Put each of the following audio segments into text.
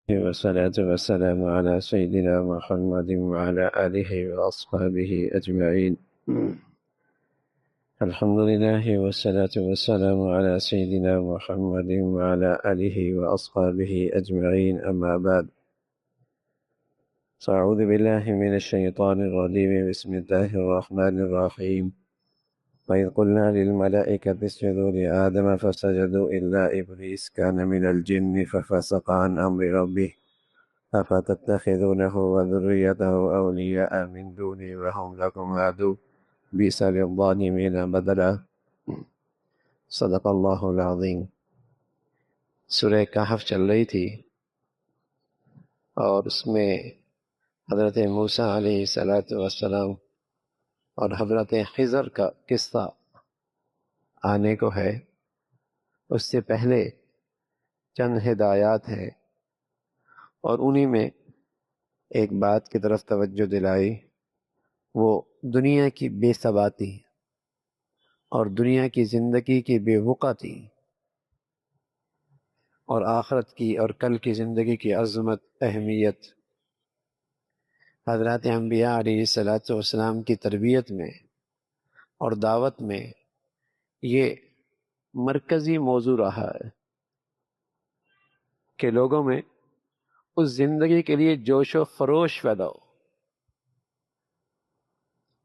والصلاة والسلام على سيدنا محمد وعلى آله وأصحابه أجمعين. الحمد لله والصلاة والسلام على سيدنا محمد وعلى آله وأصحابه أجمعين. أما بعد، فأعوذ بالله من الشيطان الرجيم. بسم الله الرحمن الرحيم. وإذ قلنا للملائكة اسجدوا لآدم فسجدوا إلا إبليس كان من الجن ففسق عن أمر ربه أفتتخذونه وذريته أولياء من دوني وهم لكم عدو بئس للظالمين بدلا. صدق اللہ العظیم. سورہ کہف چل رہی تھی اور اس میں حضرت موسیٰ علیہ السلام اور حضرت خضر کا قصہ آنے کو ہے. اس سے پہلے چند ہدایات ہیں اور انہی میں ایک بات کی طرف توجہ دلائی، وہ دنیا کی بے ثباتی اور دنیا کی زندگی کی بے وقعتی اور آخرت کی اور کل کی زندگی کی عظمت، اہمیت. حضرات انبیاء علیہ السلام کی تربیت میں اور دعوت میں یہ مرکزی موضوع رہا ہے کہ لوگوں میں اس زندگی کے لیے جوش و خروش پیدا ہو.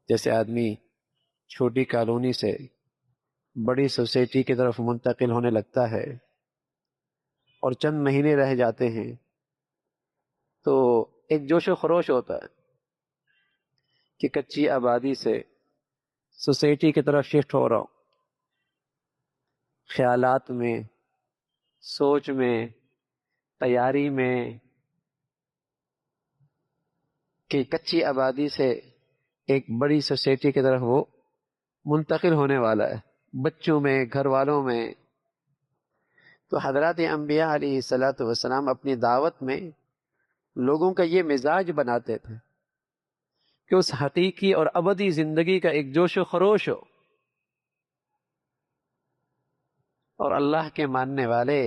جیسے آدمی چھوٹی کالونی سے بڑی سوسائٹی کی طرف منتقل ہونے لگتا ہے اور چند مہینے رہ جاتے ہیں تو ایک جوش و خروش ہوتا ہے کہ کچی آبادی سے سوسائٹی کی طرف شفٹ ہو رہا ہوں. خیالات میں، سوچ میں، تیاری میں کہ کچی آبادی سے ایک بڑی سوسائٹی کی طرف وہ منتقل ہونے والا ہے، بچوں میں، گھر والوں میں. تو حضرات انبیاء علیہ السلام اپنی دعوت میں لوگوں کا یہ مزاج بناتے تھے کہ اس حقیقی اور ابدی زندگی کا ایک جوش و خروش ہو اور اللہ کے ماننے والے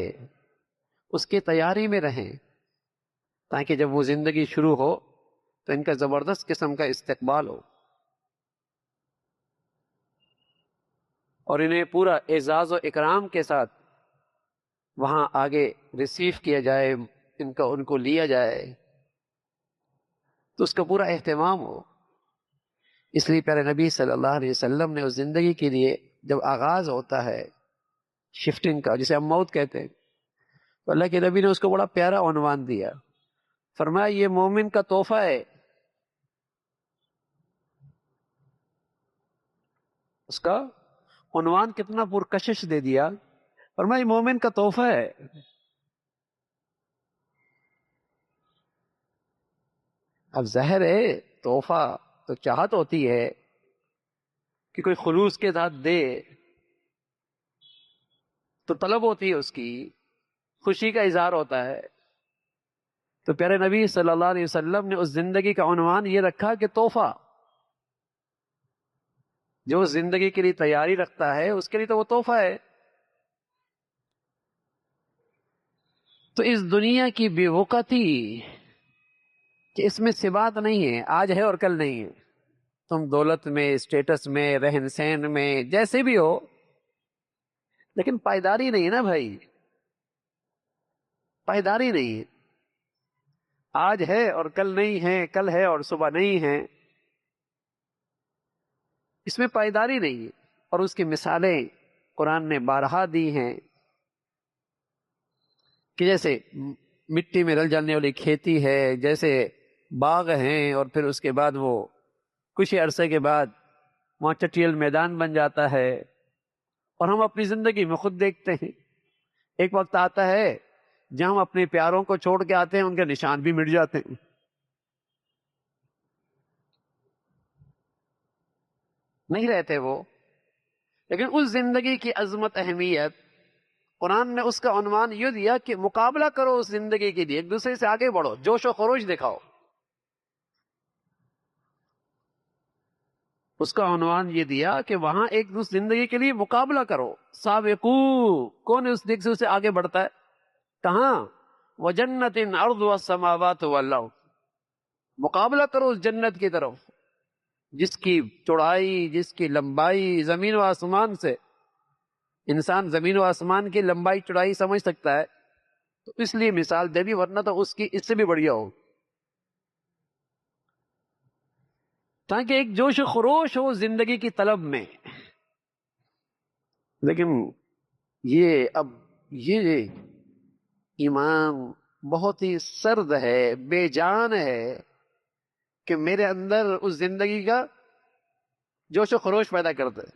اس کی تیاری میں رہیں تاکہ جب وہ زندگی شروع ہو تو ان کا زبردست قسم کا استقبال ہو اور انہیں پورا اعزاز و اکرام کے ساتھ وہاں آگے ریسیو کیا جائے، ان کو لیا جائے تو اس کا پورا اہتمام ہو. اس لیے پیارے نبی صلی اللہ علیہ وسلم نے اس زندگی کے لیے جب آغاز ہوتا ہے شفٹنگ کا، جسے ہم موت کہتے ہیں، تو اللہ کے نبی نے اس کو بڑا پیارا عنوان دیا. فرمایا یہ مومن کا تحفہ ہے. اس کا عنوان کتنا پرکشش دے دیا. فرمایا یہ مومن کا تحفہ ہے. اب ظاہر ہے تحفہ تو چاہت ہوتی ہے کہ کوئی خلوص کے ساتھ دے تو طلب ہوتی ہے، اس کی خوشی کا اظہار ہوتا ہے. تو پیارے نبی صلی اللہ علیہ وسلم نے اس زندگی کا عنوان یہ رکھا کہ تحفہ. جو اس زندگی کے لیے تیاری رکھتا ہے اس کے لیے تو وہ تحفہ ہے. تو اس دنیا کی بے وقتی کہ اس میں ثبات نہیں ہے، آج ہے اور کل نہیں ہے. تم دولت میں، اسٹیٹس میں، رہن سہن میں جیسے بھی ہو، لیکن پائیداری نہیں ہے نا بھائی، پائیداری نہیں ہے. آج ہے اور کل نہیں ہے، کل ہے اور صبح نہیں ہے، اس میں پائیداری نہیں ہے. اور اس کی مثالیں قرآن نے بارہا دی ہیں کہ جیسے مٹی میں رل جانے والی کھیتی ہے، جیسے باغ ہیں اور پھر اس کے بعد وہ کچھ عرصے کے بعد وہاں چٹیل میدان بن جاتا ہے. اور ہم اپنی زندگی میں خود دیکھتے ہیں ایک وقت آتا ہے جہاں ہم اپنے پیاروں کو چھوڑ کے آتے ہیں، ان کے نشان بھی مٹ جاتے ہیں. نہیں رہتے وہ. لیکن اس زندگی کی عظمت، اہمیت، قرآن نے اس کا عنوان یہ دیا کہ مقابلہ کرو اس زندگی کے لیے، ایک دوسرے سے آگے بڑھو، جوش و خروش دکھاؤ. اس کا عنوان یہ دیا کہ وہاں ایک دوسرے زندگی کے لیے مقابلہ کرو. سابقو، کون اس دکھ سے آگے بڑھتا ہے؟ کہاں؟ وَجَنَّةٍ عَرْضُهَا السَّمَاوَاتُ وَالْأَرْضُ، مقابلہ کرو اس جنت کی طرف جس کی چوڑائی، جس کی لمبائی زمین و آسمان سے، انسان زمین و آسمان کی لمبائی چوڑائی سمجھ سکتا ہے تو اس لیے مثال دے دی، ورنہ تو اس کی اس سے بھی بڑھیا ہو، تاکہ ایک جوش و خروش ہو زندگی کی طلب میں۔ لیکن یہ ایمان بہت ہی سرد ہے، بے جان ہے کہ میرے اندر اس زندگی کا جوش و خروش پیدا کرتا ہے۔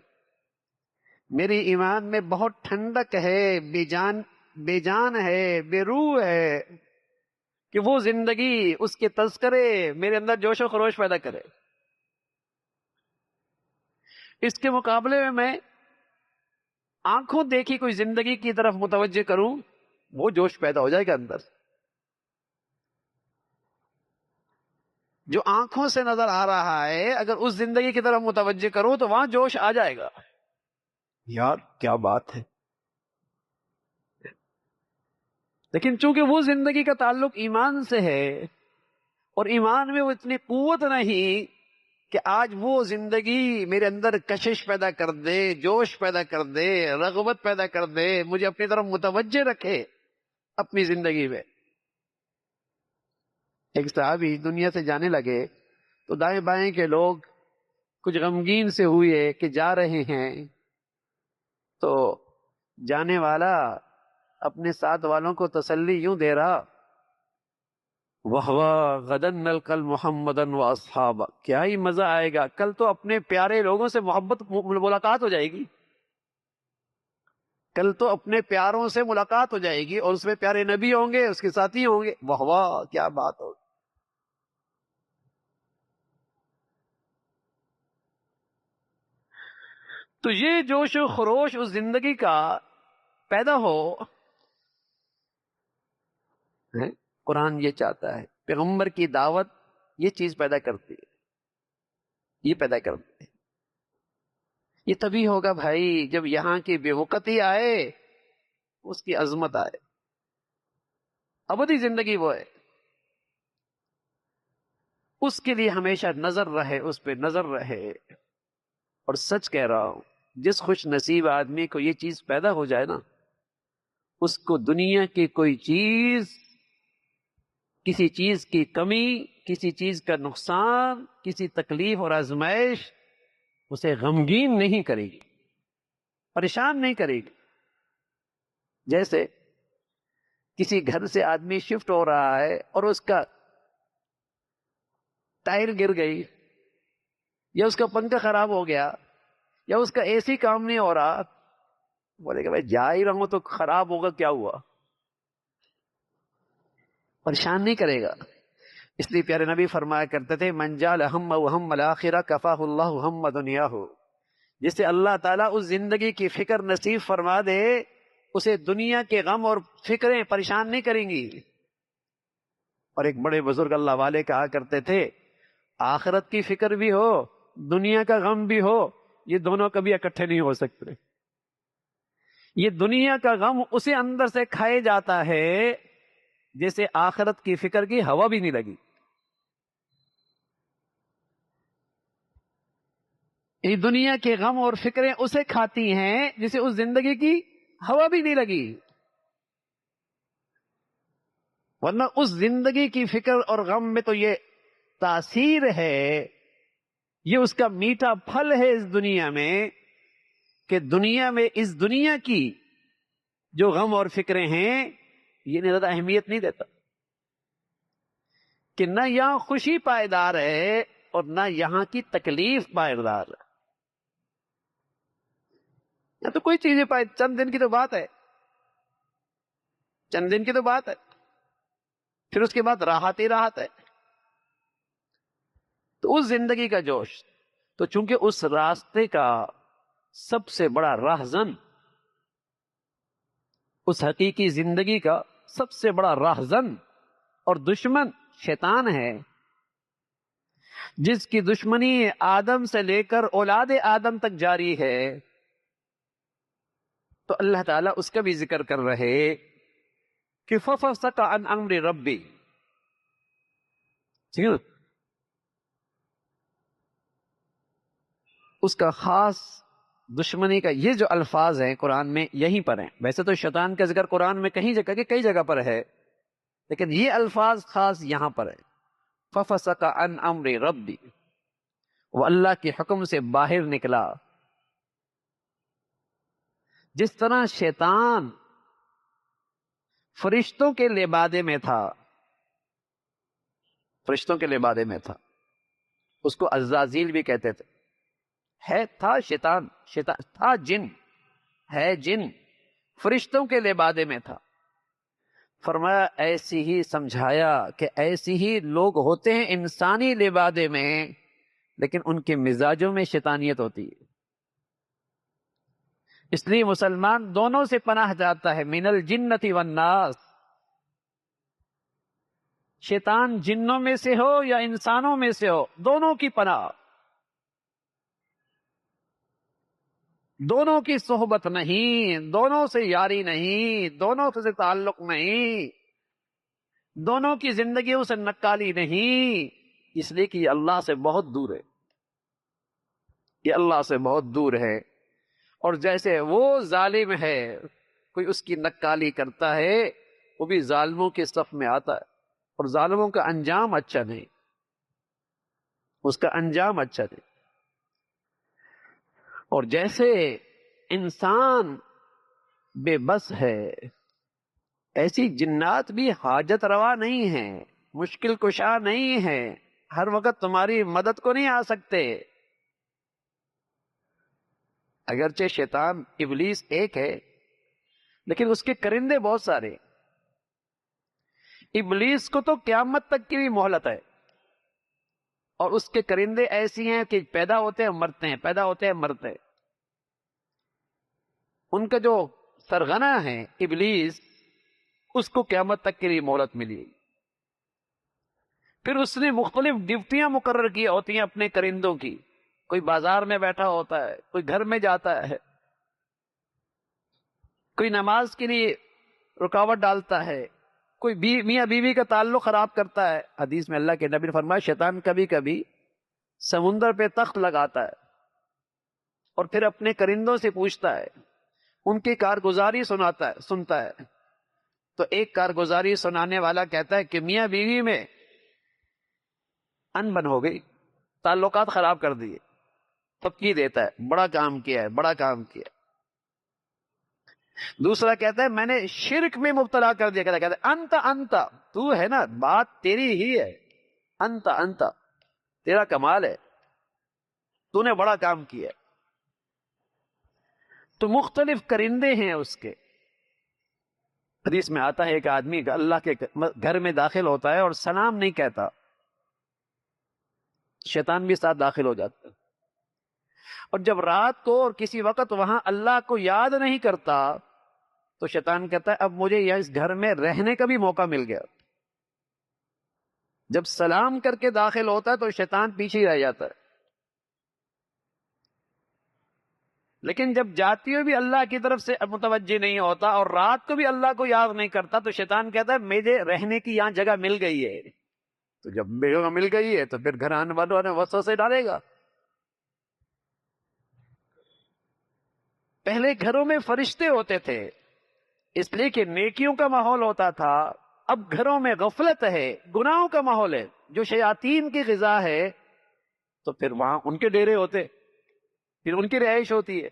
میری ایمان میں بہت ٹھنڈک ہے، بے جان ہے، بے روح ہے کہ وہ زندگی، اس کے تذکرے میرے اندر جوش و خروش پیدا کرے۔ اس کے مقابلے میں آنکھوں دیکھی کوئی زندگی کی طرف متوجہ کروں، وہ جوش پیدا ہو جائے گا اندر۔ جو آنکھوں سے نظر آ رہا ہے اگر اس زندگی کی طرف متوجہ کروں تو وہاں جوش آ جائے گا، یار کیا بات ہے۔ لیکن چونکہ وہ زندگی کا تعلق ایمان سے ہے اور ایمان میں وہ اتنی قوت نہیں کہ آج وہ زندگی میرے اندر کشش پیدا کر دے، جوش پیدا کر دے، رغبت پیدا کر دے، مجھے اپنی طرف متوجہ رکھے اپنی زندگی میں۔ ایک صحابی دنیا سے جانے لگے تو دائیں بائیں کے لوگ کچھ غمگین سے ہوئے کہ جا رہے ہیں، تو جانے والا اپنے ساتھ والوں کو تسلی یوں دے رہا، وَهْوَا غَدًا نَلْقَى مُحَمَّدًا وَأَصْحَابَهُ، کیا ہی مزہ آئے گا، کل تو اپنے پیارے لوگوں سے ملاقات ہو جائے گی، کل تو اپنے پیاروں سے ملاقات ہو جائے گی اور اس میں پیارے نبی ہوں گے، اس کے ساتھی ہوں گے، واہ کیا بات ہوگی۔ تو یہ جوش و خروش اس زندگی کا پیدا ہو، قرآن یہ چاہتا ہے، پیغمبر کی دعوت یہ چیز پیدا کرتی ہے، یہ پیدا کرتی ہے۔ یہ تبھی ہوگا بھائی جب یہاں کی بے وقتی آئے، اس کی عظمت آئے، ابدی زندگی وہ ہے، اس کے لیے ہمیشہ نظر رہے، اس پہ نظر رہے۔ اور سچ کہہ رہا ہوں، جس خوش نصیب آدمی کو یہ چیز پیدا ہو جائے نا، اس کو دنیا کی کوئی چیز، کسی چیز کی کمی، کسی چیز کا نقصان، کسی تکلیف اور آزمائش اسے غمگین نہیں کرے گی، پریشان نہیں کرے گی۔ جیسے کسی گھر سے آدمی شفٹ ہو رہا ہے اور اس کا ٹائر گر گئی، یا اس کا پنکھا خراب ہو گیا، یا اس کا اے سی کام نہیں ہو رہا، بولے کہ بھائی جا ہی رہا ہوں تو خراب ہوگا، کیا ہوا، پریشان نہیں کرے گا۔ اس لیے پیارے نبی فرمایا کرتے تھے، من جعل ہمہ ہم الآخرہ کفاہ اللہ ہم دنیاہ، جسے اللہ تعالیٰ اس زندگی کی فکر نصیب فرما دے، اسے دنیا کے غم اور فکریں پریشان نہیں کریں گی۔ اور ایک بڑے بزرگ اللہ والے کہا کرتے تھے، آخرت کی فکر بھی ہو، دنیا کا غم بھی ہو، یہ دونوں کبھی اکٹھے نہیں ہو سکتے۔ یہ دنیا کا غم اسے اندر سے کھائے جاتا ہے جیسے آخرت کی فکر کی ہوا بھی نہیں لگی۔ یہ دنیا کے غم اور فکریں اسے کھاتی ہیں جسے اس زندگی کی ہوا بھی نہیں لگی، ورنہ اس زندگی کی فکر اور غم میں تو یہ تاثیر ہے، یہ اس کا میٹھا پھل ہے اس دنیا میں، کہ دنیا میں اس دنیا کی جو غم اور فکریں ہیں یہ زیادہ اہمیت نہیں دیتا، کہ نہ یہاں خوشی پائیدار ہے اور نہ یہاں کی تکلیف پائیدار ہے۔ یا تو کوئی چیزیں چند دن کی تو بات ہے، چند دن کی تو بات ہے، پھر اس کے بعد راحت ہی راحت ہے۔ تو اس زندگی کا جوش، تو چونکہ اس راستے کا سب سے بڑا راہزن، اس حقیقی زندگی کا سب سے بڑا راہزن اور دشمن شیطان ہے، جس کی دشمنی آدم سے لے کر اولاد آدم تک جاری ہے، تو اللہ تعالیٰ اس کا بھی ذکر کر رہے کہ ففسق عن امر ربی، ٹھیک ہے نا، اس کا خاص دشمنی کا یہ جو الفاظ ہیں قرآن میں یہیں پر ہیں. ویسے تو شیطان کا ذکر قرآن میں کہیں جگہ کہ کئی جگہ پر ہے، لیکن یہ الفاظ خاص یہاں پر ہے. ففسق عن امر ربی، وہ اللہ کے حکم سے باہر نکلا. جس طرح شیطان فرشتوں کے لبادے میں تھا، فرشتوں کے لبادے میں تھا، اس کو عزازیل بھی کہتے تھے، تھا شیطان، شیطان تھا جن، ہے جن، فرشتوں کے لبادے میں تھا. فرمایا ایسی ہی سمجھایا کہ ایسی ہی لوگ ہوتے ہیں انسانی لبادے میں، لیکن ان کے مزاجوں میں شیطانیت ہوتی ہے. اس لیے مسلمان دونوں سے پناہ جاتا ہے، من الجنت والناس. شیطان جنوں میں سے ہو یا انسانوں میں سے ہو، دونوں کی پناہ، دونوں کی صحبت نہیں، دونوں سے یاری نہیں، دونوں سے تعلق نہیں، دونوں کی زندگیوں سے نکالی نہیں. اس لیے کہ یہ اللہ سے بہت دور ہے، یہ اللہ سے بہت دور ہے. اور جیسے وہ ظالم ہے، کوئی اس کی نکالی کرتا ہے، وہ بھی ظالموں کے صف میں آتا ہے، اور ظالموں کا انجام اچھا نہیں، اس کا انجام اچھا نہیں. اور جیسے انسان بے بس ہے، ایسی جنات بھی حاجت روا نہیں ہیں، مشکل کشا نہیں ہے، ہر وقت تمہاری مدد کو نہیں آ سکتے. اگرچہ شیطان ابلیس ایک ہے، لیکن اس کے کرندے بہت سارے. ابلیس کو تو قیامت تک کی بھی مہلت ہے، اور اس کے کرندے ایسی ہیں کہ پیدا ہوتے ہیں مرتے ہیں، پیدا ہوتے ہیں مرتے ہیں. ان کا جو سرغنہ ہے ابلیس، اس کو قیامت تک کے لیے مہلت ملی. پھر اس نے مختلف ڈیوٹیاں مقرر کی ہوتی ہیں اپنے کرندوں کی. کوئی بازار میں بیٹھا ہوتا ہے، کوئی گھر میں جاتا ہے، کوئی نماز کے لیے رکاوٹ ڈالتا ہے، کوئی میاں بیوی کا تعلق خراب کرتا ہے. حدیث میں اللہ کے نبی نے فرمایا شیطان کبھی کبھی سمندر پہ تخت لگاتا ہے اور پھر اپنے کرندوں سے پوچھتا ہے، ان کی کارگزاری سنتا ہے. تو ایک کارگزاری سنانے والا کہتا ہے کہ میاں بیوی میں ان بن ہو گئی، تعلقات خراب کر دیے. تبکی دیتا ہے، بڑا کام کیا ہے، بڑا کام کیا. دوسرا کہتا ہے میں نے شرک میں مبتلا کر دیا. کہتا ہے انت تو ہے نا، بات تیری ہی ہے، انت تیرا کمال ہے، تو نے بڑا کام کیا. تو مختلف کرندے ہیں اس کے. حدیث میں آتا ہے ایک آدمی اللہ کے گھر میں داخل ہوتا ہے اور سلام نہیں کہتا، شیطان بھی ساتھ داخل ہو جاتا ہے. اور جب رات کو اور کسی وقت وہاں اللہ کو یاد نہیں کرتا تو شیطان کہتا ہے اب مجھے یہ اس گھر میں رہنے کا بھی موقع مل گیا. جب سلام کر کے داخل ہوتا ہے تو شیطان پیچھے ہی رہ جاتا ہے، لیکن جب جاتی ہوئی بھی اللہ کی طرف سے متوجہ نہیں ہوتا اور رات کو بھی اللہ کو یاد نہیں کرتا تو شیطان کہتا ہے مجھے رہنے کی یہاں جگہ مل گئی ہے. تو جب جگہ مل گئی ہے تو پھر گھر آنے والوں نے وسوسے ڈالے گا. پہلے گھروں میں فرشتے ہوتے تھے اس لیے کہ نیکیوں کا ماحول ہوتا تھا. اب گھروں میں غفلت ہے، گناہوں کا ماحول ہے، جو شیاطین کی غذا ہے، تو پھر وہاں ان کے ڈیرے ہوتے، پھر ان کی رہائش ہوتی ہے،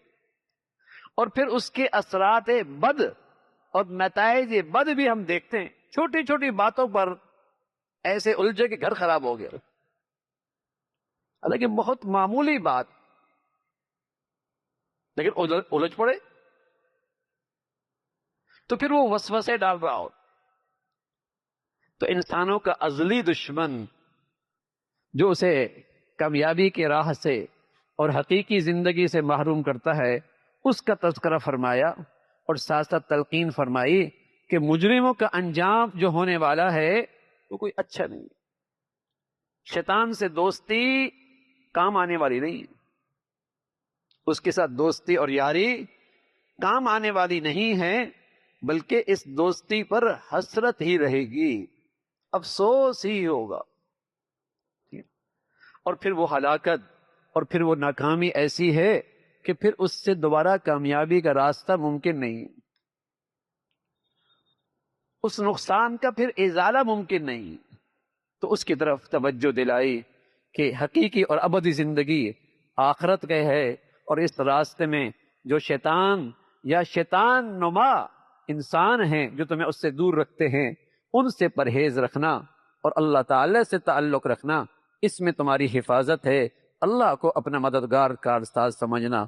اور پھر اس کے اثرات بد اور نتائج بد بھی ہم دیکھتے ہیں. چھوٹی چھوٹی باتوں پر ایسے الجھے کہ گھر خراب ہو گیا، حالانکہ بہت معمولی بات، لیکن الجھ پڑے تو پھر وہ وسوسے ڈال رہا ہو. تو انسانوں کا ازلی دشمن جو اسے کامیابی کی راہ سے اور حقیقی زندگی سے محروم کرتا ہے، اس کا تذکرہ فرمایا اور ساتھ ساتھ تلقین فرمائی کہ مجرموں کا انجام جو ہونے والا ہے وہ کوئی اچھا نہیں. شیطان سے دوستی کام آنے والی نہیں، اس کے ساتھ دوستی اور یاری کام آنے والی نہیں ہے. بلکہ اس دوستی پر حسرت ہی رہے گی، افسوس ہی ہوگا، اور پھر وہ ہلاکت اور پھر وہ ناکامی ایسی ہے کہ پھر اس سے دوبارہ کامیابی کا راستہ ممکن نہیں، اس نقصان کا پھر ازالہ ممکن نہیں۔ تو اس کی طرف توجہ دلائی کہ حقیقی اور ابدی زندگی آخرت کا ہے، اور اس راستے میں جو شیطان یا شیطان نما انسان ہیں جو تمہیں اس سے دور رکھتے ہیں، ان سے پرہیز رکھنا اور اللہ تعالی سے تعلق رکھنا، اس میں تمہاری حفاظت ہے۔ اللہ کو اپنا مددگار کارساز سمجھنا،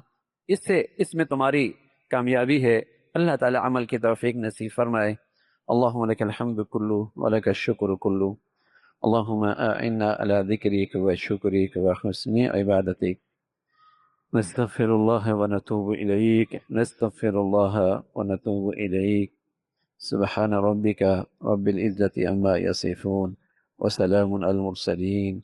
اس میں تمہاری کامیابی ہے۔ اللہ تعالی عمل کی توفیق نصیب فرمائے۔ اللہم لک الحمد کلو ولک الشکر کلو، اللہم اعنا علی ذکرک وشکرک وحسن عبادتک، نستغفر اللہ ونتوب الیک، نستغفر اللہ ونتوب الیک، سبحان ربک رب العزة عما یصفون وسلام علی المرسلین۔